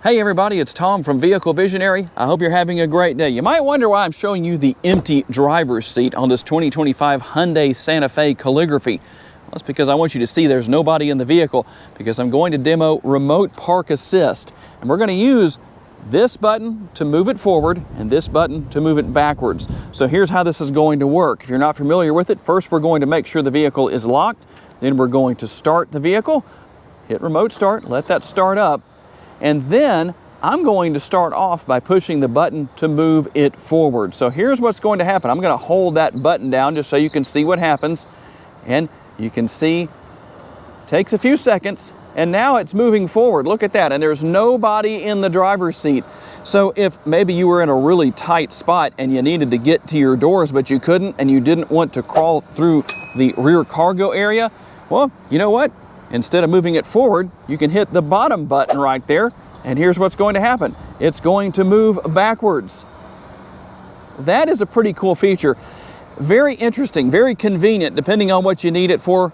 Hey everybody, it's Tom from Vehicle Visionary. I hope you're having a great day. You might wonder why I'm showing you the empty driver's seat on this 2025 Hyundai Santa Fe Calligraphy. Well, that's because I want you to see there's nobody in the vehicle, because I'm going to demo Remote Park Assist. And we're going to use this button to move it forward and this button to move it backwards. So here's how this is going to work. If you're not familiar with it, first we're going to make sure the vehicle is locked. Then we're going to start the vehicle, hit remote start, let that start up. And then I'm going to start off by pushing the button to move it forward. So here's what's going to happen. I'm going to hold that button down just so you can see what happens. And you can see it takes a few seconds and now it's moving forward. Look at that. And there's nobody in the driver's seat. So if maybe you were in a really tight spot and you needed to get to your doors but you couldn't, and you didn't want to crawl through the rear cargo area, well, you know what? Instead of moving it forward, you can hit the bottom button right there, and here's what's going to happen. It's going to move backwards. That is a pretty cool feature. Very interesting, very convenient, depending on what you need it for.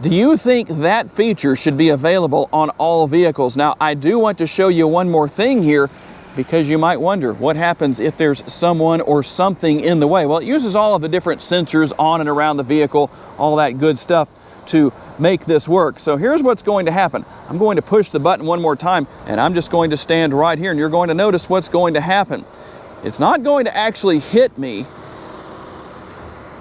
Do you think that feature should be available on all vehicles? Now, I do want to show you one more thing here, because you might wonder what happens if there's someone or something in the way. Well, it uses all of the different sensors on and around the vehicle, all that good stuff to make this work. So here's what's going to happen. I'm going to push the button one more time, and I'm just going to stand right here, and you're going to notice what's going to happen. It's not going to actually hit me.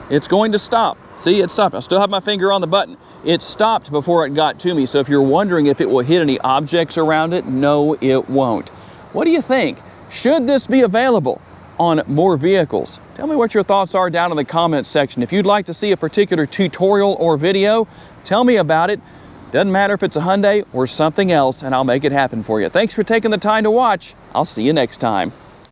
It's going to stop. See, it stopped. I still have my finger on the button. It stopped before it got to me. So if you're wondering if it will hit any objects around it, no, it won't. What do you think? Should this be available on more vehicles? Tell me what your thoughts are down in the comments section. If you'd like to see a particular tutorial or video, tell me about it. Doesn't matter if it's a Hyundai or something else, and I'll make it happen for you. Thanks for taking the time to watch. I'll see you next time.